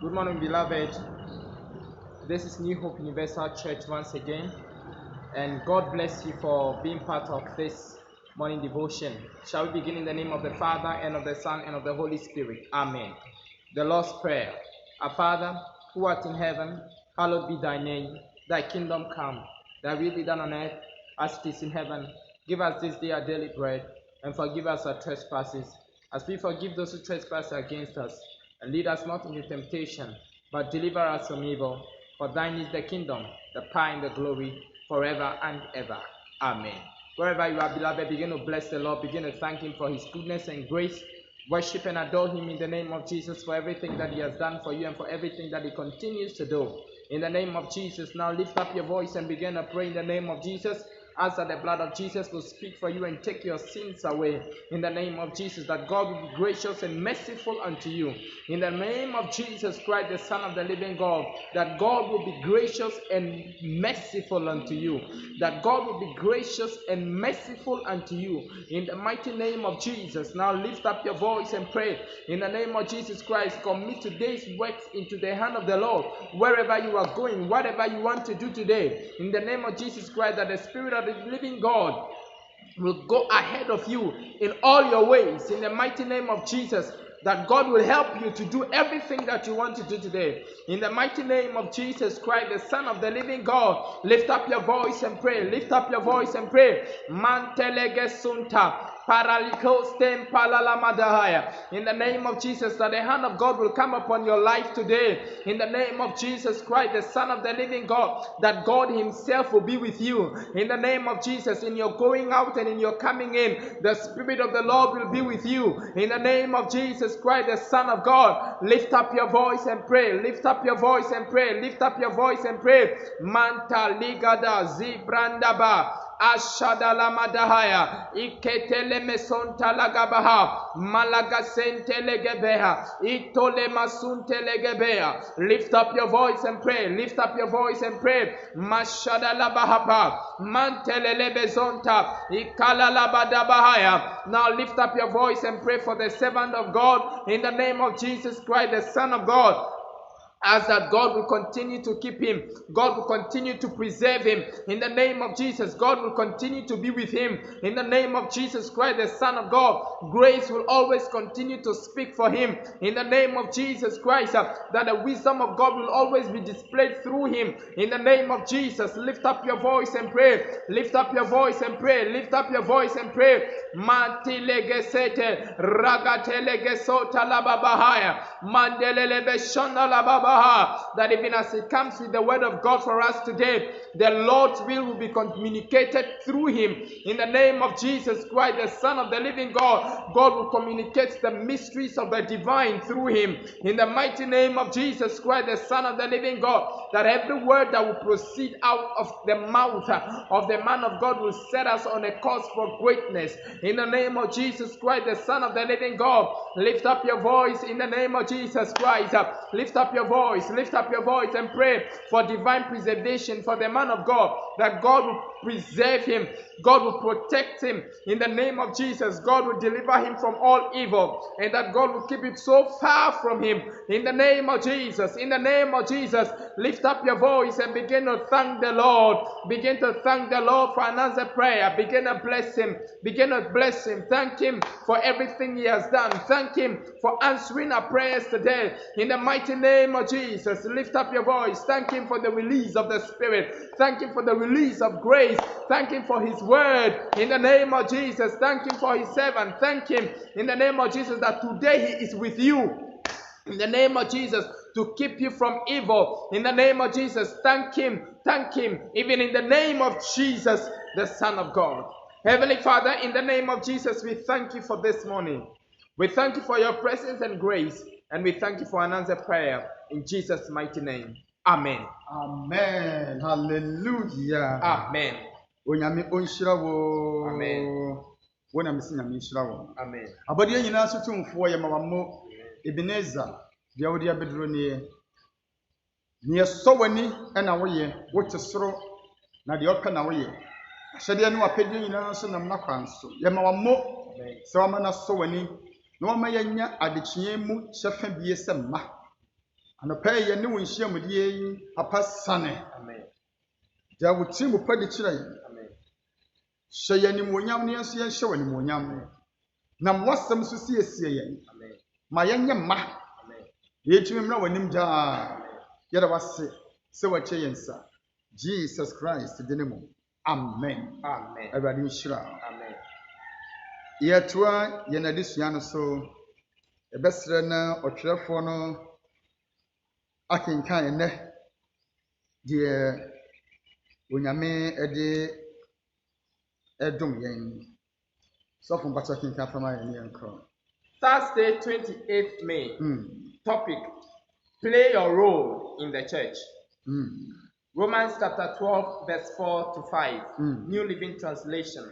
Good morning, beloved. This is New Hope Universal Church once again, and God bless you for being part of this morning devotion. Shall we begin in the name of the Father, and of the Son, and of the Holy Spirit? Amen. The Lord's Prayer. Our Father, who art in heaven, hallowed be thy name. Thy kingdom come, thy will be done on earth as it is in heaven. Give us this day our daily bread, and forgive us our trespasses, as we forgive those who trespass against us. And lead us not into temptation, but deliver us from evil. For thine is the kingdom, the power, and the glory, forever and ever. Amen. Wherever you are, beloved, begin to bless the Lord. Begin to thank Him for His goodness and grace. Worship and adore Him in the name of Jesus for everything that He has done for you and for everything that He continues to do. In the name of Jesus, now lift up your voice and begin to pray in the name of Jesus. Ask that the blood of Jesus will speak for you and take your sins away. In the name of Jesus, that God will be gracious and merciful unto you. In the name of Jesus Christ, the Son of the living God, that God will be gracious and merciful unto you. That God will be gracious and merciful unto you. In the mighty name of Jesus, now lift up your voice and pray. In the name of Jesus Christ, commit today's works into the hand of the Lord. Wherever you are going, whatever you want to do today, in the name of Jesus Christ, that the Spirit of the living God will go ahead of you in all your ways. In the mighty name of Jesus, that God will help you to do everything that you want to do today. In the mighty name of Jesus Christ, the Son of the living God, lift up your voice and pray. Lift up your voice and pray. Mantelegesunta. In the name of Jesus, that the hand of God will come upon your life today. In the name of Jesus Christ, the Son of the living God, that God Himself will be with you. In the name of Jesus, in your going out and in your coming in, the Spirit of the Lord will be with you. In the name of Jesus Christ, the Son of God, lift up your voice and pray. Lift up your voice and pray. Lift up your voice and pray. Manta ligada zibrandaba. Ashadala madahaya iketele mesonta lagabaha malagasente legebeha itole masunte legebeha. Lift up your voice and pray. Lift up your voice and pray. Mashadala bahapa mantelele bezonta ikala labadabahaya. Now lift up your voice and pray for the servant of God in the name of Jesus Christ, the Son of God. As that God will continue to keep him. God will continue to preserve him. In the name of Jesus, God will continue to be with him. In the name of Jesus Christ, the Son of God, grace will always continue to speak for him. In the name of Jesus Christ, that the wisdom of God will always be displayed through him. In the name of Jesus, lift up your voice and pray. Lift up your voice and pray. Lift up your voice and pray. Mantilegesete ragatelegesota lababahaya mandelelebeshona lababa. That even as it comes with the word of God for us today, the Lord's will be communicated through him. In the name of Jesus Christ, the Son of the living God, God will communicate the mysteries of the divine through him. In the mighty name of Jesus Christ, the Son of the living God, that every word that will proceed out of the mouth of the man of God will set us on a course for greatness. In the name of Jesus Christ, the Son of the living God, lift up your voice in the name of Jesus Christ. Lift up your voice. Lift up your voice and pray for divine preservation for the man of God, that God will preserve him, God will protect him in the name of Jesus. God will deliver him from all evil, and that God will keep it so far from him in the name of Jesus. In the name of Jesus, lift up your voice and begin to thank the Lord. Begin to thank the Lord for an answered prayer. Begin to bless him. Begin to bless him. Thank him for everything he has done. Thank him for answering our prayers today in the mighty name of Jesus. Lift up your voice. Thank him for the release of the Spirit. Thank him for the release of grace. Thank him for his word in the name of Jesus. Thank him for his servant. Thank him in the name of Jesus that today he is with you. In the name of Jesus, to keep you from evil. In the name of Jesus, thank him. Thank him. Even in the name of Jesus, the Son of God. Heavenly Father, in the name of Jesus, we thank you for this morning. We thank you for your presence and grace. And we thank you for an answered prayer. In Jesus' mighty name. Amen. Amen. Hallelujah. Amen. Onyame onhyirawo. Amen. Wona mesi nyame nhyirawo. Amen. Abɔdeɛ nyinaa so tumfoɔ yɛ mawammo Ebenezer deɛ wode abɛduro nie. Ne yɛsɔ w'ani ɛna woyɛ, wote soro na deɛ ɔpɛ na woyɛ. Ahyɛdeɛ ne wapɛdeɛ nyinaa so nam n'akwan so. Yɛ mawammo sɛ wama na sɔ w'ani na wama yɛnya adekyeɛ mu hyɛfa bie sɛ mma. Anɔpa yi ne wo nhyiamudie yi Papa Sane. Amen. Da wo ti mu padi kyerɛ yɛn. Amen. Hyɛ yɛn animuonyam ne yɛnso yɛnhyɛ wɔ animuonyam. Na mwasɛm so si esie yɛn. Amen. Ma yɛnyɛ mma. Amen. Yɛtumi mmra w'anim daa. Yɛda wase sɛ wɔakyɛ yɛn nsa. Jesus Christ din mu. Amen. Amen. Awurade nhyira. Amen. Yɛtoa yɛn adesua no so. Ɛbɛsrɛ na ɔtwerɛfoɔ no akenkan nnɛ deɛ onyame de ɛdom yɛn. Sɔfo mpatwa kenkan fama yɛn yɛn kɔ. Thursday, 28th May. Topic: Play your role in the church. Romans chapter 12, verse 4 to 5. New Living Translation.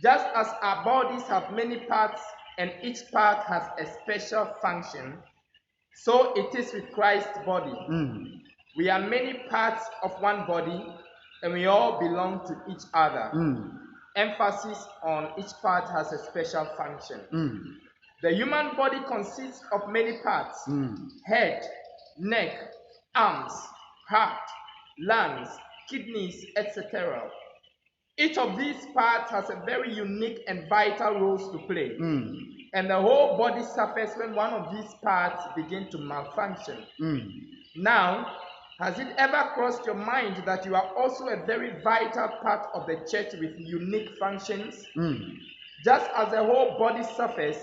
Just as our bodies have many parts and each part has a special function, so it is with Christ's body. We are many parts of one body and we all belong to each other. Emphasis on each part has a special function. The human body consists of many parts: head, neck, arms, heart, lungs, kidneys, etc. Each of these parts has a very unique and vital roles to play, and the whole body suffers when one of these parts begins to malfunction. Now, has it ever crossed your mind that you are also a very vital part of the church with unique functions? Just as the whole body suffers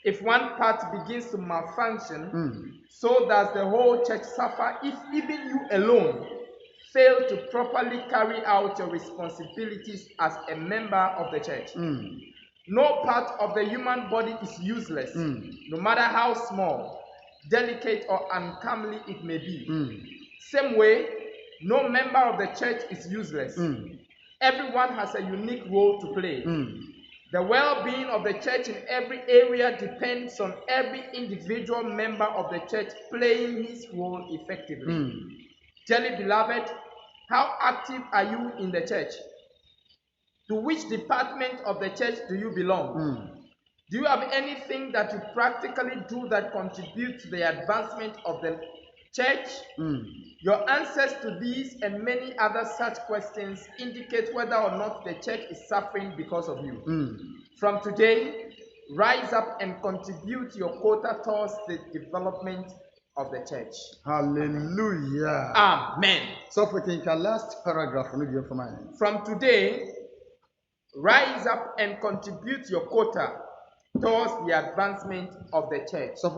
if one part begins to malfunction, so does the whole church suffer if even you alone fail to properly carry out your responsibilities as a member of the church. No part of the human body is useless, no matter how small, delicate, or uncomely it may be. Same way, no member of the church is useless. Everyone has a unique role to play. The well-being of the church in every area depends on every individual member of the church playing his role effectively. Dearly beloved, how active are you in the church? To which department of the church do you belong? Do you have anything that you practically do that contributes to the advancement of the church? Your answers to these and many other such questions indicate whether or not the church is suffering because of you. From today, rise up and contribute your quota towards the development of the church. Hallelujah. Amen. So we can last paragraph from From today, rise up and contribute your quota towards the advancement of the church. So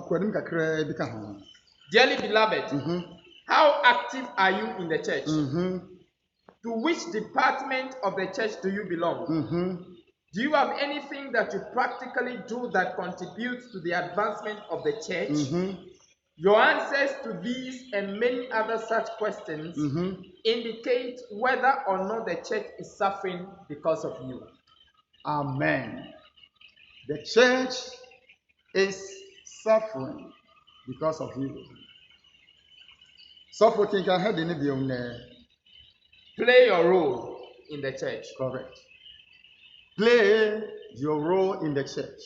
Dearly beloved, how active are you in the church? To which department of the church do you belong? Do you have anything that you practically do that contributes to the advancement of the church? Your answers to these and many other such questions indicate whether or not the church is suffering because of you. Amen. The church is suffering because of you. So for King had in the Play your role in the church. Correct. Play your role in the church.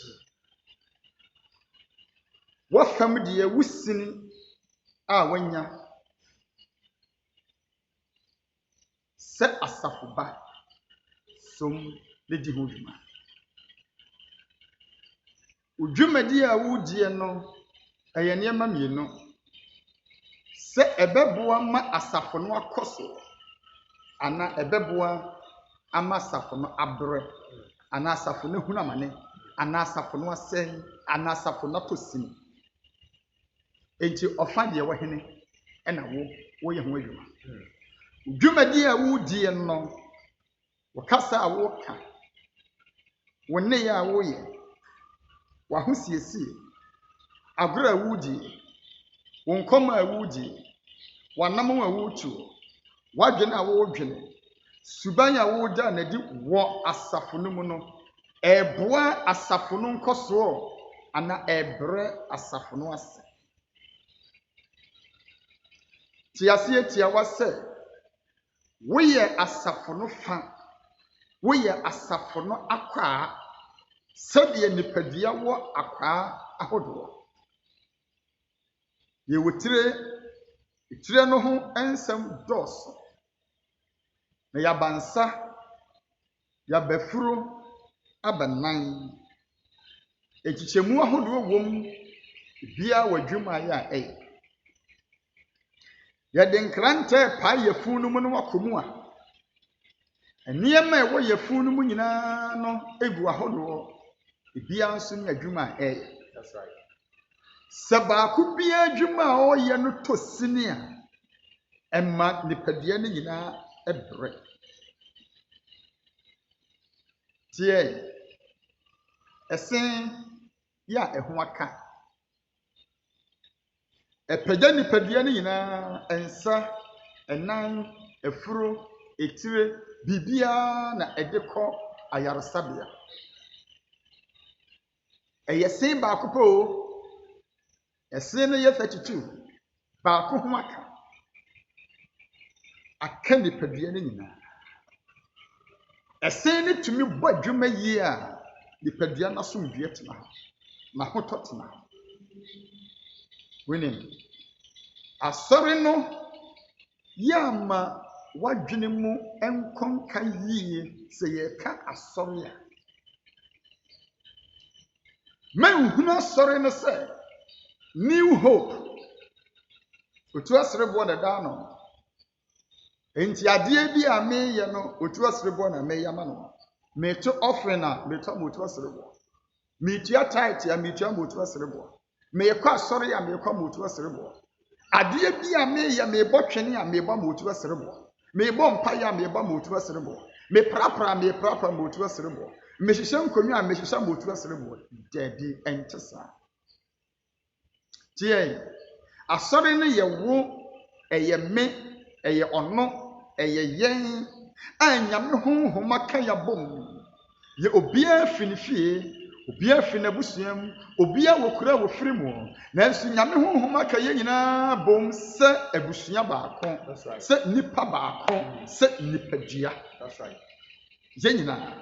What family are we seeing? When ya set a safuba, some lady huduma. Ujumedia woody no, a yania mammy no. Set a beboa ma asafonwa koso, ana a beboa ama safono abre, ana safono hunamane, ana safono sen, ana safono tosin. Enti ofande wa hene ena wo ye ho adwuma. Dwumadi a wo die no wo kasa a wo ka wo ne ya wo ye wa ho siesie agora wo die wo nkoma a wo die wa nam a wo tu wa dwene a wo dwene suban a wo da na di wo asafo no mu no eboa asafo no nkoso ana ebre asafo no ase. Tiasie tia wase woyɛ asafo no fa woyɛ asafo no akwa sɛdeɛ nipadua wɔ akwa ahodoɔ ye wotire no ho ensem dos na yabansa yabafuro abanan echichemu ahodo wom bia wadwuma ya yɛde nkrante pa yefu no mu no wakomu a nneɛma ɛwɔ yefu no mu nyinaa no egu ahodo bia nso ne adwuma That's right. sɛ baako bia adwuma a ɔyɛ no tosini a ɛma nipadua no nyinaa ɛbrɛ tie ɛsen ya ɛho aka ɛpɛgya nipadua no nyinaa ɛnsa ɛnan ɛfuro etire bibia na ɛde kɔ ayaresabea ɛyɛ sen baako po ɛsen no yɛ 32 baako ho aka nipadua no nyinaa ɛsen no tumi bɔ adwuma yie a nipadua no so ndua tena na hotɔ tena winning asɔre no yama wadwene mu enkonka yie sɛ yɛka asɔre a manhunu asɔre no sɛ new hope otu asrebo na da no enti adeɛ bi a meyɛ no otu asrebo na meyɛ ma no meto offering na meto motu asrebo metua tithe a metua motu asrebo meyɛkɔ asɔre a meyɛkɔ motu asrebo adeɛ bi a meyɛ mebɔ twene a mebɔ motu asrebo mebɔ mpaeɛ a mebɔ motu asrebo meprapra motu asrebo mehyehyɛ nkonnwa a mehyehyɛ motu asrebo dadi ɛntesa tie asɔre no yɛ wo ɛyɛ me ɛyɛ ɔno ɛyɛ yɛn a nyame honhom aka yabom yɛ obiara finifie obiara finabusuam obiara wokura wofiri mu nanso nyame honhom aka yɛ nyinaa bom sɛ abusua baako sɛ nipa baako sɛ nipadua yɛ nyinaa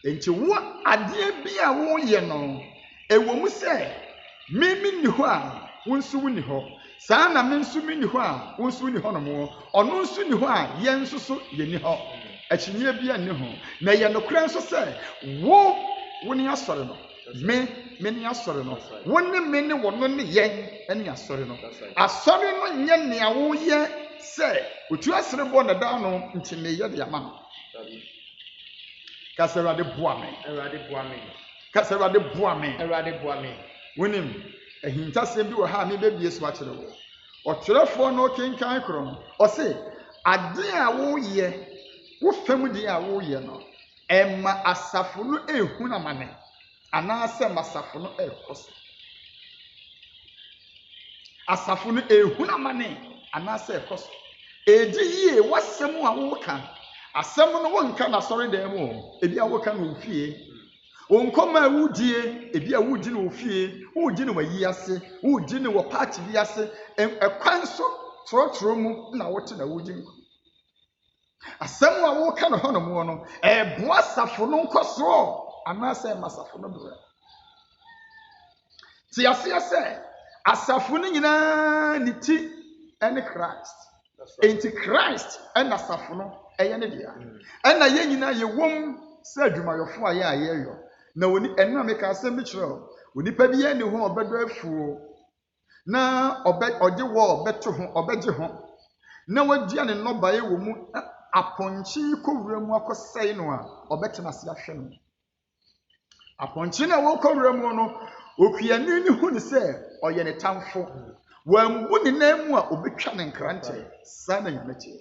enti wo adeɛ bi a woyɛ no ɛwɔ mu sɛ mimi ni hɔ a wo nso woni hɔ saa na me nso mi ni hɔ a wo nso woni hɔ no mo ɔno nso ni hɔ a yɛn nso so yɛni hɔ akyinye bi anni ho na yɛ nokora nso sɛ wo ni asɔre no me ni asɔre no wo ne me ne wo no ne yɛn ɛne asɔre no asɔre no nyɛ nea wo yɛ sɛ otu asere bɔ na da no nti me yɛ de ama no kasɛwade boa me kasɛwade boa me wonim ahintasɛm bi wɔ ha a mebɛbie so akyerɛ wo ɔtwerɛfoɔ no kenkan koro no ɔse ade a woyɛ wo fam de a woyɛ no ɛma asafo no ehu na mane anaasɛ masafo no ɛkɔ so asafo no ehu na mane anaasɛ ɛkɔ so edi yie wasɛm a woka asɛm no wonka na sɔre dan mu ebi a woka no ofie onkoma wudie ebi a wudi no ofie wudi no wayi ase wudi no wɔ party bi ase ɛkwan so trɔtrɔ mu na wote na wudi nko asɛm a woka no hɔ no mu no ɛboa safo no nkɔsoro anaasɛ masafo no brɛ ti ase sɛ asafo no nyinaa ne ti ɛne Christ enti Christ ɛna asafo no ɛyɛ ne dia ɛna yɛ nyinaa yɛ wom sɛ adwumayɔfo a yɛ ayɛyɔ na woni ɛno a meka asɛm bi kyerɛ onipa bi yɛ ne ho ɔbɛdɔ afuo na ɔde wɔ ɔbɛto ho ɔbɛgye ho na wadia ne nnɔbaeɛ wɔ mu apɔnkye kɔwura mu akɔsɛe no a ɔbɛtena ase ahwɛ no apɔnkye na wɔkɔwura mu no okuani ne hu ne sɛ ɔyɛ ne tamfo wambu ne nan mu a obɛtwa ne nkrante saa na nyamekye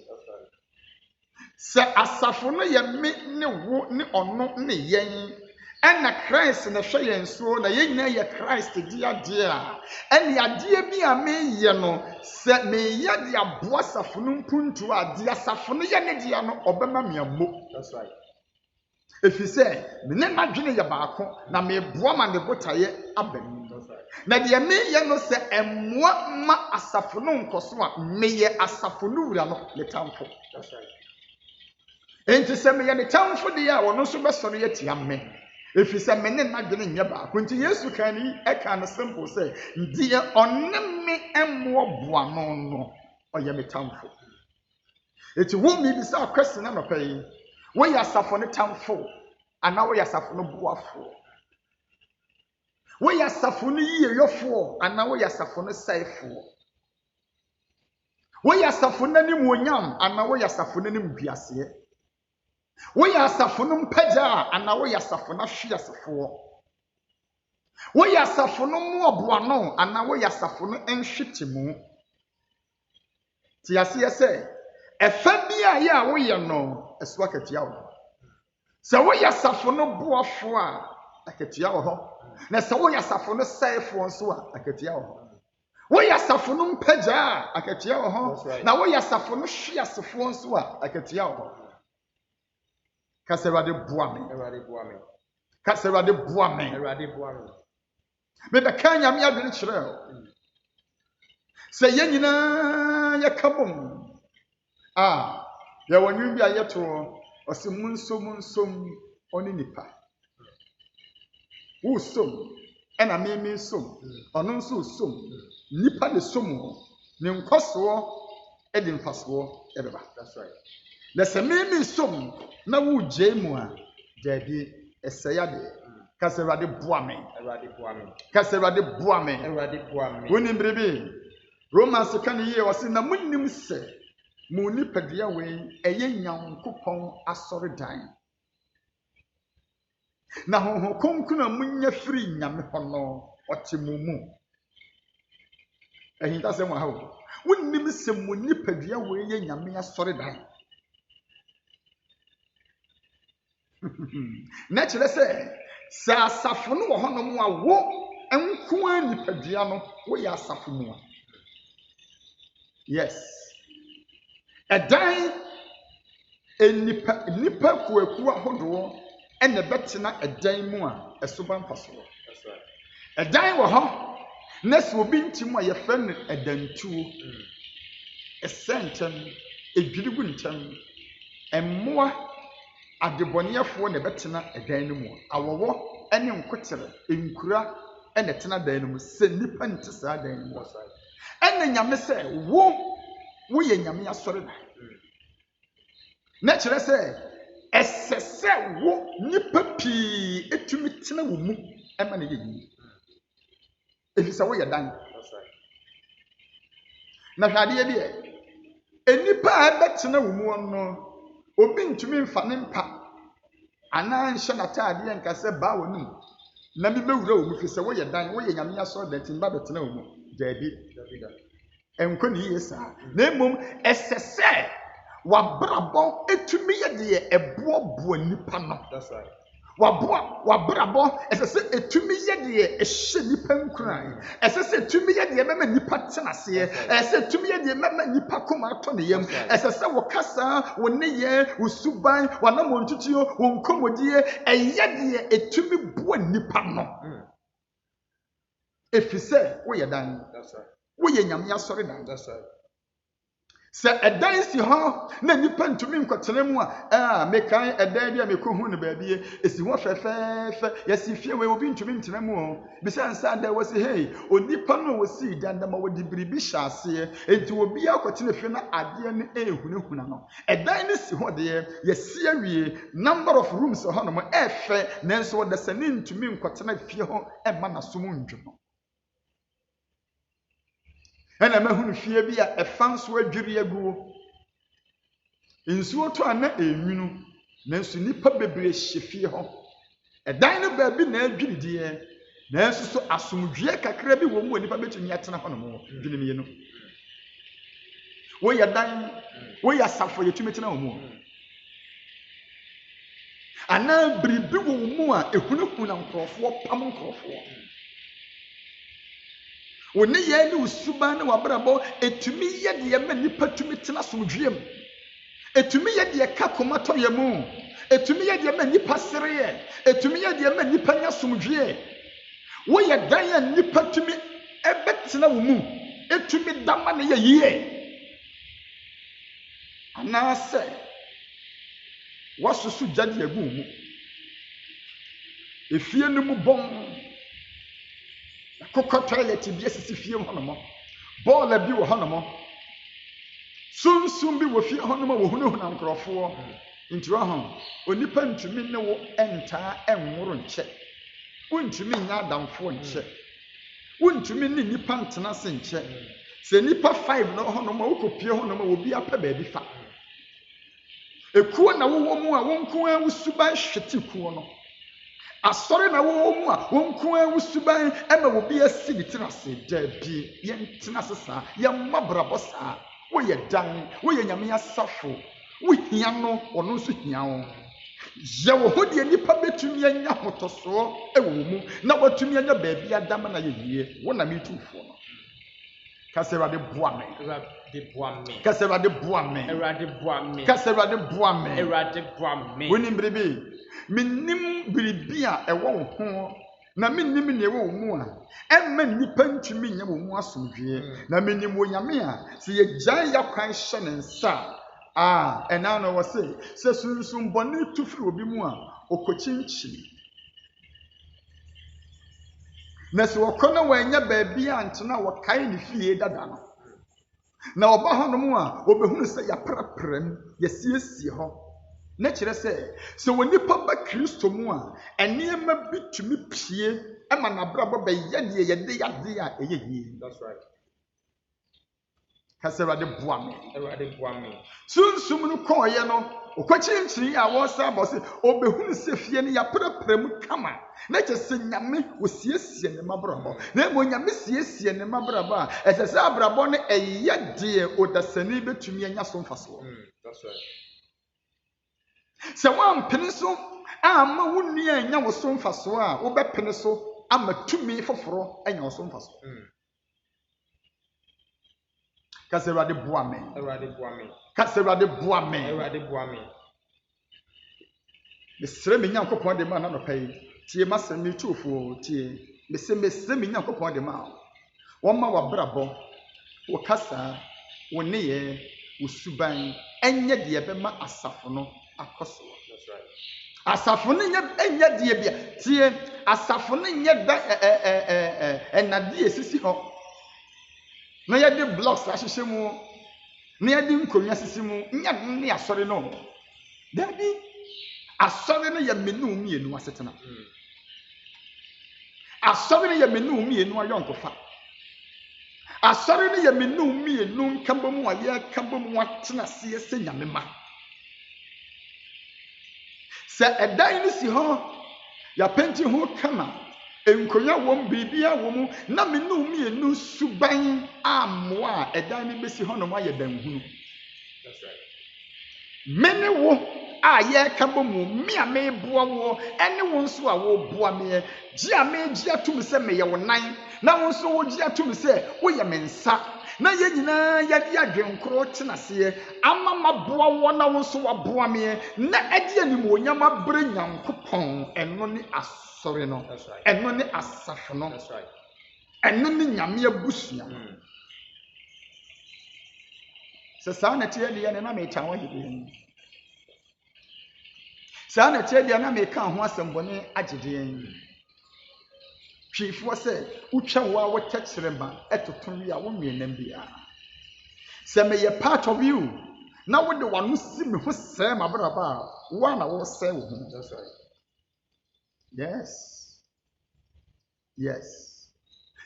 sɛ asafo no yɛ me ne wo ne ɔno ne yɛn ɛna Christ na hwɛ yɛn so na yɛn nyinaa yɛ Christ di adeɛ a ɛne adeɛ bi a meyɛ no sɛ meyɛ de aboa asafo no mpuntu a de asafo no yɛ ne deɛ no ɔbɛma me ammo ɛfiri sɛ me ne n'adwene yɛ baako na meboa ma ne botaeɛ aba mu na deɛ meyɛ no sɛ ɛmmoa ma asafo no nkɔ so a meyɛ asafo no wura no ne tamfo enti sɛ meyɛ ne tamfo deɛ a wɔno nso bɛsɔre atia me If you say, Menen not getting your back, when yes, you can eat a kind of simple say, dear, on me and more buono, or you may tamful. It won't be this question I'm paying. When you are suffering tamful, and now we are suffering buaful. When you are suffering your four, and now we are suffering safe for. When you are suffering any munyam, and now we are suffering any biasie. We are suffering peja, and now we are suffering shears for. We are suffering more buano, and now we are suffering and shitimu. Tiasia say, a fabia ya we are no, a swacket yaw. So we are suffering buafua, a ketiaw. Na so we are suffering safe one so, a ketiaw. We are suffering peja, a ketiaw. Now we are suffering shears for so, a ketiaw. Kasera de boame. Kasera de boame. Me be kanya me adwene kyerɛ. Sɛ yɛn nyinaa yɛkabom. Ya wonwu bi ayeto ɔse munsom ɔne nipa. Wo som ɛna me som. Ɔno nso som. Nipa de som ne nkɔsoɔ ɛde mfasoɔ ɛbɛba. That's right. Na sɛ me som na wo gye mu a dabi ɛsɛya de kasera de boame. Kasera de boame. Woni mbrebe Romans kan yie wase na munnim sɛ mu nipadua we ɛyɛ Nyankopɔn asɔre dan. Na honhom konkuna munya firi Nyame hɔ no ɔte mu mu. Ɛhinta sɛ mo ha wo. Wonnim sɛ mu nipadua we ɛyɛ Nyame asɔre dan. Na kyerɛ sɛ sɛ asafo no wɔ hɔ no mu a wo enko nipadua no wo yɛ asafo mu a. Yes. Ɛdan nipa kuaku ahodoɔ ɛna bɛtena ɛdan mu a ɛsoba mfasoɔ. That's right. Ɛdan wɔ hɔ na sɛ obi ntim a yɛfrɛ no ɛdantuo. Ɛsɛntɛm, edwirigu ntɛm, ɛmmoa adebɔneyɛfoɔ na bɛtena ɛdan no mu. Awɔwɔ ɛne nkotere, nkura ɛna tena dan no mu. Sɛ nipa nte saa dan no mu. Ɛna Nyame sɛ wo yɛ Nyame asɔre da. Na kyerɛ sɛ ɛsɛ sɛ wo nipa pii etumi tena wo mu ɛma na yɛ yi. Efi sɛ wo yɛ dan. Na hwade deɛ enipa a bɛtena wo mu no obi ntumi mfa ne mpa ana nhyɛ n'ataadeɛ nka sɛ ba wɔ nim na bi bewura wo mu fi sɛ wo yɛ dan wo yɛ Nyame asɔre da timba bɛtena wo mu dabi enko ne yie saa na emom ɛsɛ sɛ wabrabɔ etumi yɛ deɛ ɛboaboa nipa no. That's right. Wabrabɔ ɛsɛ sɛ etumi yɛ deɛ ɛhyɛ nipa nkuran ɛsɛ sɛ etumi yɛ deɛ mɛma nipa tena aseɛ ɛsɛ sɛ etumi yɛ deɛ mɛma nipa kɔma atɔ ne yam ɛsɛ sɛ wo kasa wo ne yɛ wo suban wanam ntutuo wo nkomodie ɛyɛ deɛ etumi boa nipa no. Efi sɛ wo yɛ dan. That's right. Wo yɛ Nyame asɔre dan. That's right. Sɛ ɛdan si hɔ na nipa ntumi nkɔtena mu a mekan ɛdan bi a mekohu ne baabi esi hɔ fɛfɛɛfɛ yɛsi fie we obi ntumi ntena mu o bisa nsa da wɔsi hey onipa no wɔsi dan da ma wɔdi biribi hyɛ aseɛ enti obi akɔtena fie na adeɛ no ehunahuna no ɛdan no si hɔ deɛ yɛsi awie number of rooms hɔ no mo ɛfɛ nanso wɔda sɛ ne ntumi nkɔtena fie hɔ ɛma na som ndwo. Ɛna mahunu fie bi a ɛfa nso adwiri aguo. Nsuo to ana enwunu nanso nipa bebree hye fie hɔ. Ɛdan no baabi na adwiri deɛ nanso so asomdwie kakra bi wɔ mu a nipa betumi atena hɔ no mo dwene me no. Wo yɛ dan, wo yɛ asafo yɛtumi tena wɔ mu. Ana biribi wɔ mu a ehunahuna nkrɔfoɔ pam nkrɔfoɔ. Woni yɛ ne usuban ne wabrabɔ etumi yɛ deɛ ma nipa tumi tena somdwiem. Etumi yɛ deɛ ka komatɔ yɛ mu. Etumi yɛ deɛ ma nipa sereyɛ. Etumi yɛ deɛ ma nipa nya somdwie. Wo yɛ dan ya nipa tumi ɛbɛtena wo mu. Etumi dama ne yɛ yie. Anaasɛ wasusu gyade agu mu. efie no mu bon kokɔ toilet bi asisi fie ho no mo ball bi wo ho no mo sunsum bi wo fie ho no mo wo hunahuna nkrɔfo nti ho onipa ntumi ne wo entaa enworo nkyɛ wontumi nya adamfo nkyɛ wontumi ne nipa ntena se nkyɛ sɛ nipa 5 no ho no mo wokɔpie ho no mo obi apɛ baabi fa ekuo na wo mu a wonko a wusuban hwete kuo no asɔre na wo mu a wonko a wusuban ema obi asi ne tenase da bi yɛn tenase saa yɛn mabrabɔ saa wo yɛ dan wo yɛ nyame asafo wo hia no ɔno nso hia wo yɛ wo ho de nipa betumi anya hotoso ɛwɔ mu na watumi anya baabi adama na yɛ yie wo na metufo no kasɛwade boa me kasɛwade boa me kasɛwade boa me wonim biribi menim biribi a ɛwɔ wo ho na menim ne ɛwɔ wo mu a ɛmma nipa ntumi nya wo mu asomdwie na menim wo nyame a sɛ yɛgyae yakwan hyɛ ne nsa ɛna no wɔ sɛ sunsum bɔne tu firi obi mu a okɔkyinkyin na sɛ wɔkɔ na wɔanya baabi a ntena wɔkae ne fie dada no na ɔba hɔ no mu a obɛhunu sɛ yɛaprapram yɛsiesie hɔ na kyerɛ sɛ wɔnipa ba Kristo mu a ɛnneɛma bi tumi pie ɛma n'abrabɔ bɛyɛ deɛ yɛde yade a ɛyɛ yie. That's right. Kasɛ Awurade boa me. Sunsum no kɔɔyɛ no okɔkyinkyiri a wɔsa abɔ sɛ obɛhunu sɛ fie no yɛaprapram kama na kyerɛ sɛ nyame wɔsiesie ne mabrabɔ na mmom nyame siesie ne mabrabɔ a ɛsɛ sɛ abrabɔ no ɛyɛ deɛ odasani bɛtumi anya so mfasoɔ. That's right. Sɛ woampene so ama wo nua anya wo so mfasoɔ a wobɛpene so ama tumi foforo anya wo so mfasoɔ. Kasɛ Awurade boa me. Kasɛ Awurade boa me. Mesrɛ me Nyankopɔn de ma na nɔpa yi tie masɛm me tuofo tie mesrɛ me Nyankopɔn de ma wɔma wabrabɔ wo kasa wo neyɛ wo suban ɛnyɛ deɛ bɛma asafo no akɔso. Asafo no nyɛ deɛ bia tie asafo no nyɛ da ɛnade esisi hɔ na yɛde blocks ahyehyɛ mu na yɛde nkonwa sisi mu nyɛ ne asɔre no dabi asɔre no yɛ menu mienu asetena asɔre no yɛ menu mienu ayɔnkofa asɔre no yɛ menu mienu nkamba mu ayɛ kamba mu atena se sɛ nyame ma sɛ ɛdan no si hɔ yɛapɛnti ho kama enkonya wom bibia wom na menu mienu suban ammoa ɛdan no besi hɔ no ma yɛ danhunu. That's right. Mene wo a yɛ ka bɔ mu me a me boa wo ɛne wo nso a wo boa me gye a me gye atum sɛ me yɛ wo nan na wo nso wo gye atum sɛ wo yɛ me nsa na yɛ nyinaa yɛde adwenkoro tenaseɛ ama ma boa wo na wo nso wa boa me na ɛde animuonyam abrɛ Nyankopɔn ɛno ne asɔre no ɛno ne asafo no ɛno ne nyame abusua sɛ saa na tie deɛ ne na meta wo yɛ saa na tie deɛ na meka ho asɛmbɔne agyedeɛ hwifoɔ sɛ wotwa wo a wɔkyɛkyerɛ ma ɛtoto wi a wo nnuanam bia sɛ meyɛ part of you na wode wano si me ho sɛe mabraba a wo a na wo sɛe wo ho. That's right. Yes.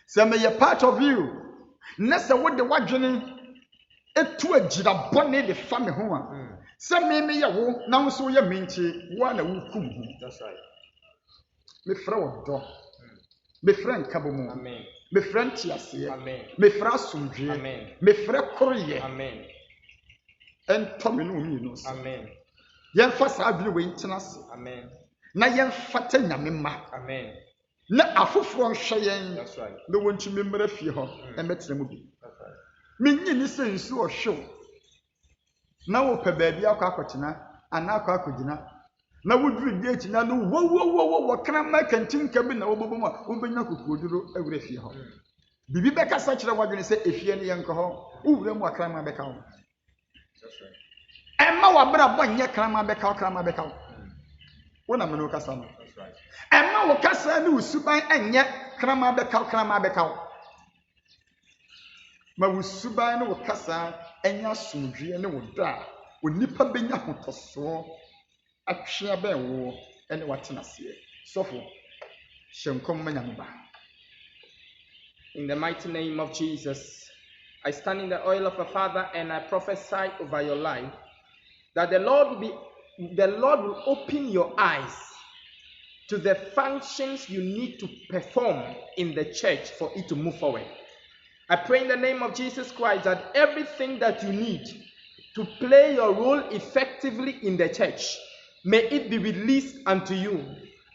Sɛ meyɛ part of you na sɛ wode wadwene etu agyira bɔne de fa me ho a sɛ me yɛ wo na wo nso yɛ me nti wo a na wokum ho. That's right. Mefrɛ wo dɔ mefrɛ nkabo mu mefrɛ ntiaseɛ mefrɛ asomdwie mefrɛ koroyɛ ɛntɔ me no omienu so yɛmfa saa adwene wei ntena ase na yɛmfata nyame ma na afoforɔ nhwɛ yɛn na wɔntumi mmara fie hɔ ɛmɛtena mu bi menyi ne sɛ nsu ɔhwew na wopɛ baabi akɔ akɔtena anaa akɔ akɔgyina na woduru die kyina no wo wɔkra ma kantinka bi na wɔbɔbɔ mu a wobɛnya kokoduro awura fie hɔ bibi bɛkasa kyerɛ wadwene sɛ efie ne yɛnkɔ hɔ wowura mu akra ma bɛka wo ɛma wabrabɔ nyɛ kra ma bɛka wo kra ma bɛka wo Wo na me no kasa no. Emma wo kasa ne usuban enye krama beka wo. Ma wo suban ne wo kasa enya somdwe ne wo da. Onipa benya hotoso atwe ben wo ene watena se. Sofo shenkom manyame ba. In the mighty name of Jesus, I stand in the oil of a father and I prophesy over your life that the Lord will open your eyes to the functions you need to perform in the church for it to move forward. I pray in the name of Jesus Christ that everything that you need to play your role effectively in the church, may it be released unto you.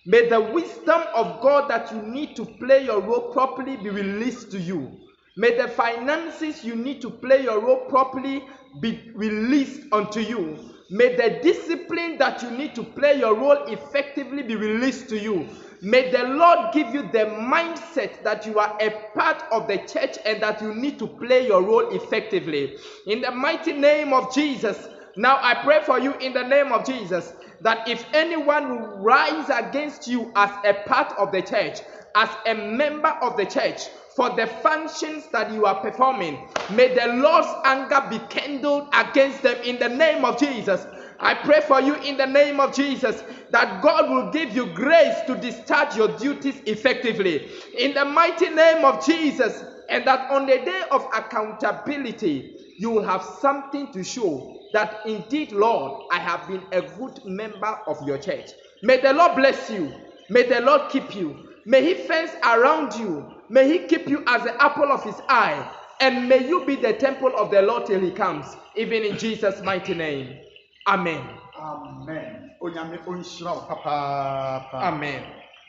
May the wisdom of God that you need to play your role properly be released to you. May the finances you need to play your role properly be released unto you. May the discipline that you need to play your role effectively be released to you. May the Lord give you the mindset that you are a part of the church and that you need to play your role effectively. In the mighty name of Jesus, now I pray for you in the name of Jesus that if anyone will rise against you as a part of the church, as a member of the church, for the functions that you are performing, may the Lord's anger be kindled against them in the name of Jesus. I pray for you in the name of Jesus that God will give you grace to discharge your duties effectively in the mighty name of Jesus, and that on the day of accountability you will have something to show that indeed, Lord, I have been a good member of your church. May the Lord bless you. May the Lord keep you. May he fence around you. May he keep you as the apple of his eye. And may you be the temple of the Lord till he comes. Even in Jesus' mighty name. Amen. Amen. Onyame onhyira wo papa. Amen.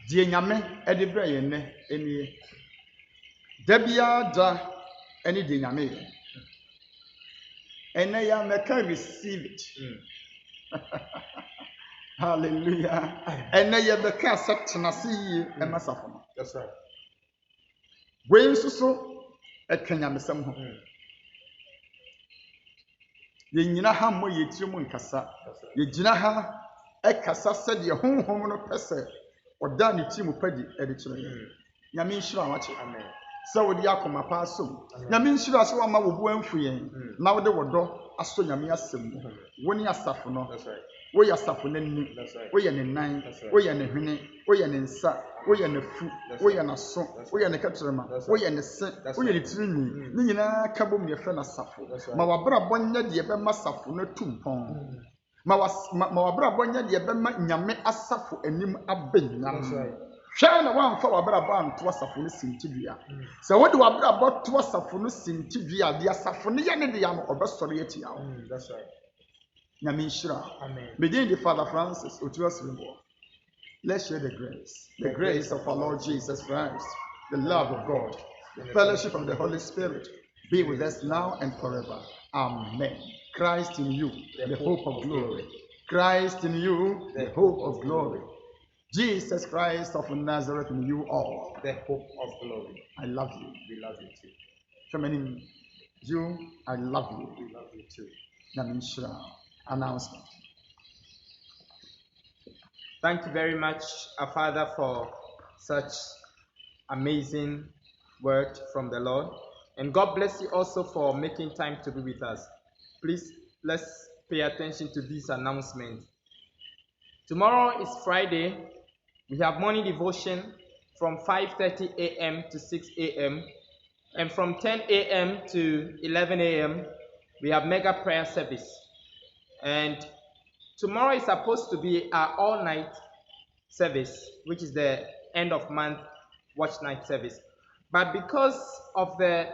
Die nyame ede bre ye ne enie. Da bia da ene die nyame ye. Ene ya meka receive it. Hallelujah. Ene ya beka accept na see e masafo no. That's right. We nsuso ekanyamesam ho. Ye nyina ha mo ye tiri mu nkasa. Ye gyina ha ekasa se de honhom no pese oda ne tiri mu padi e de kyerɛ. Nyame nhyira wache. Amen. So wodi akoma pa asom. Nyame nhyira so ama wo bu anfu yen. Na wode wodo aso nyame asem. Woni asafo no. That's right. Wo ya asafo nani. Wo ye ne nan. Wo ye ne hwene. Wo ye ne nsa. Wo ye ne fu. Wo ye na so. Wo ye ne katrema. Wo ye ne se. Wo ye ne tirinwi. Ni nyina ka bom ye fe na asafo. Ma wabra bonya de be masafo no tumpon. Ma wabra bonya de be ma nyame asafo anim abenyam. That's right. Shana wan fa wabra bo anto asafo no sintidua. Se wode wabra bo to asafo no sintidua de asafo no ye ne de ya no obesore yeti ya. That's right. Nyame nhyira. Amen. Begin the Father Francis Otuas Rimbo. Let's share the grace. The grace of our Lord Jesus Christ, the love of God, the fellowship of the Holy Spirit be with us now and forever. Amen. Christ in you, the hope of glory. Christ in you, the hope of glory. Jesus Christ of Nazareth in you all, the hope of glory. I love you. We love you too. Shamanin, you, I love you. We love you too. Namin Shra. Announcement. Thank you very much, our Father, for such amazing word from the Lord. And God bless you also for making time to be with us. Please, let's pay attention to this announcement. Tomorrow is Friday. We have morning devotion from 5:30 a.m. to 6 a.m. And from 10 a.m. to 11 a.m. we have mega prayer service. And tomorrow is supposed to be our all-night service, which is the end of month watch night service. But because of the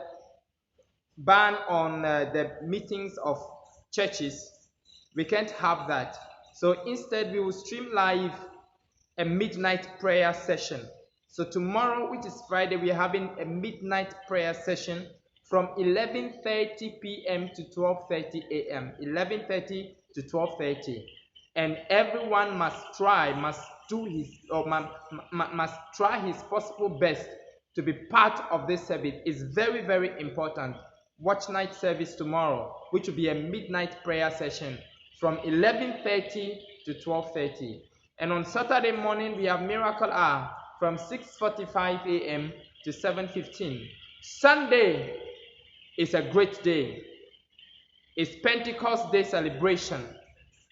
ban on the meetings of churches, we can't have that. So instead, we will stream live a midnight prayer session. So tomorrow, which is Friday, we are having a midnight prayer session from 11:30 p.m. to 12:30 a.m. 11:30 to 12:30, and everyone must try his possible best to be part of this service. It's very, very important. Watch night service tomorrow, which will be a midnight prayer session from 11:30 to 12:30. And on Saturday morning, we have Miracle Hour from 6:45 a.m. to 7:15. Sunday is a great day. It's Pentecost Day celebration.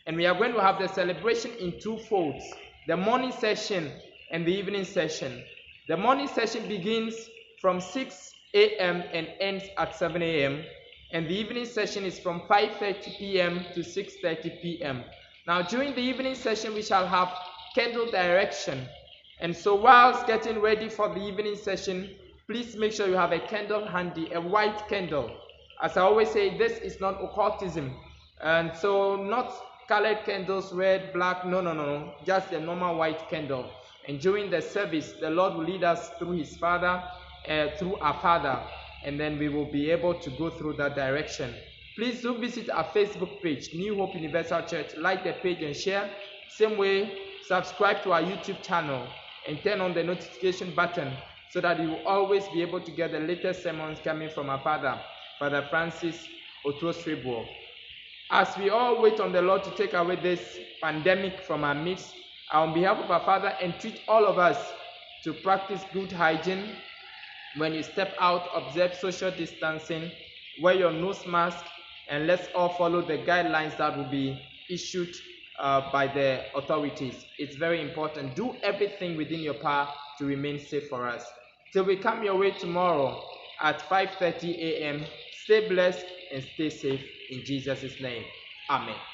And we are going to have the celebration in two folds, the morning session and the evening session. The morning session begins from 6 a.m. and ends at 7 a.m. And the evening session is from 5:30 p.m. to 6:30 p.m. Now, during the evening session, we shall have candle direction. And so whilst getting ready for the evening session, please make sure you have a candle handy, a white candle. As I always say, this is not occultism. And so not colored candles, red, black, no. Just a normal white candle. And during the service, the Lord will lead us through His Father, through our Father. And then we will be able to go through that direction. Please do visit our Facebook page, New Hope Universal Church. Like the page and share. Same way, subscribe to our YouTube channel and turn on the notification button so that you will always be able to get the latest sermons coming from our Father, Father Francis Otuosribo. As we all wait on the Lord to take away this pandemic from our midst, on behalf of our Father, entreat all of us to practice good hygiene. When you step out, observe social distancing, wear your nose mask, and let's all follow the guidelines that will be issued by the authorities. It's very important. Do everything within your power to remain safe for us. Till we come your way tomorrow at 5:30 a.m. Stay blessed and stay safe in Jesus' name. Amen.